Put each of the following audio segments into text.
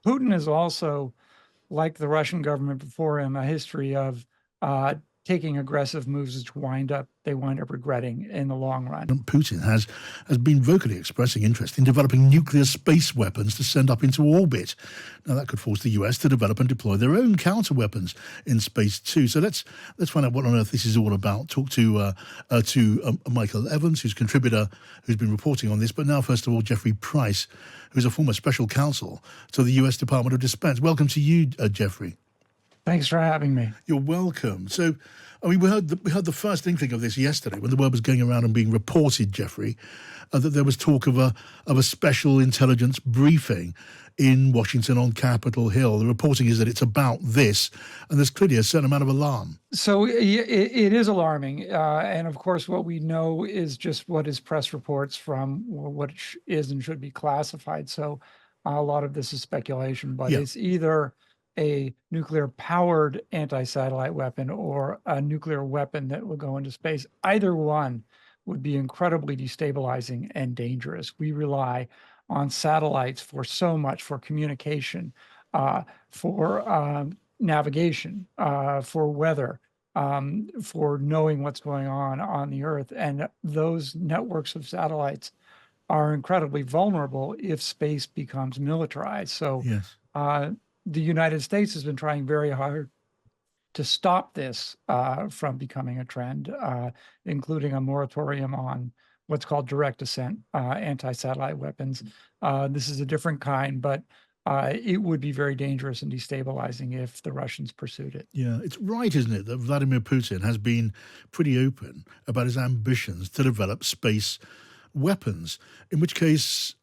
Putin is also, like the Russian government before him, a history of taking aggressive moves which they wind up regretting in the long run. Putin has been vocally expressing interest in developing nuclear space weapons to send up into orbit. Now that could force the US to develop and deploy their own counter weapons in space too. So let's find out what on earth this is all about. Talk to Michael Evans, who's a contributor who's been reporting on this. But now, first of all, Jeffrey Pryce, who's a former special counsel to the US Department of Defense. Welcome to you, Jeffrey. Thanks for having me. You're welcome. So, I mean, we heard the first inkling of this yesterday when the word was going around and being reported, Jeffrey, that there was talk of a special intelligence briefing in Washington on Capitol Hill. The reporting is that it's about this, and there's clearly a certain amount of alarm. So it is alarming, and of course, what we know is just what is press reports from what is and should be classified. So a lot of this is speculation, but it's either a nuclear-powered anti-satellite weapon or a nuclear weapon that will go into space. Either one would be incredibly destabilizing and dangerous. We rely on satellites for so much, for communication, for navigation, for weather, for knowing what's going on the Earth. And those networks of satellites are incredibly vulnerable if space becomes militarized. So the United States has been trying very hard to stop this from becoming a trend, including a moratorium on what's called direct ascent anti-satellite weapons. This is a different kind, but it would be very dangerous and destabilizing if the Russians pursued it. Yeah, it's right, isn't it, that Vladimir Putin has been pretty open about his ambitions to develop space weapons, in which case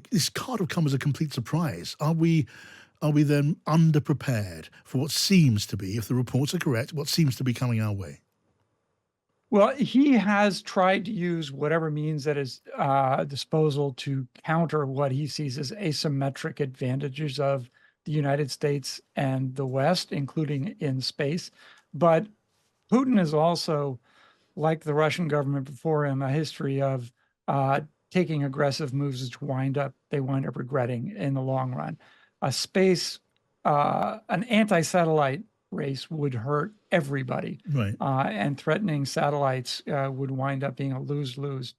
this can't have come as a complete surprise. Are we then underprepared for what seems to be, if the reports are correct, what seems to be coming our way? Well, he has tried to use whatever means at his disposal to counter what he sees as asymmetric advantages of the United States and the West, including in space. But Putin is also, like the Russian government before him, a history of taking aggressive moves which they wind up regretting in the long run. An anti-satellite race would hurt everybody. Right. And threatening satellites would wind up being a lose-lose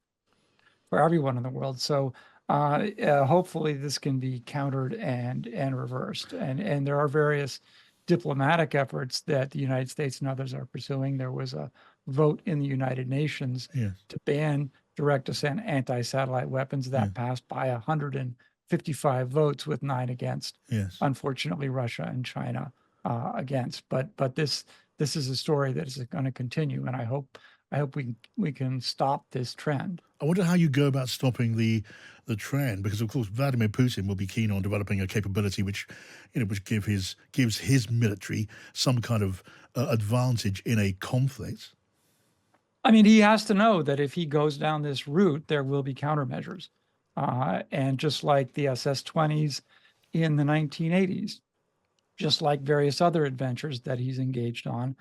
for everyone in the world. So hopefully this can be countered and reversed. And there are various diplomatic efforts that the United States and others are pursuing. There was a vote in the United Nations to ban direct ascent anti-satellite weapons that passed by 155 votes with 9 against. Unfortunately, Russia and China against. But this is a story that is going to continue, and I hope we can stop this trend. I wonder how you go about stopping the trend, because of course Vladimir Putin will be keen on developing a capability which gives his military some kind of advantage in a conflict. I mean, he has to know that if he goes down this route, there will be countermeasures. And just like the SS-20s in the 1980s, just like various other adventures that he's engaged on,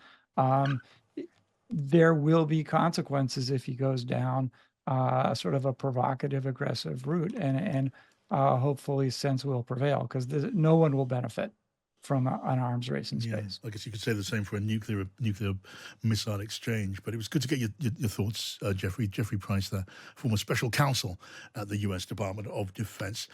there will be consequences if he goes down sort of a provocative, aggressive route, and hopefully sense will prevail, because no one will benefit from an arms race in space. I guess you could say the same for a nuclear missile exchange. But it was good to get your thoughts, Jeffrey Pryce, there, former special counsel at the US Department of Defense.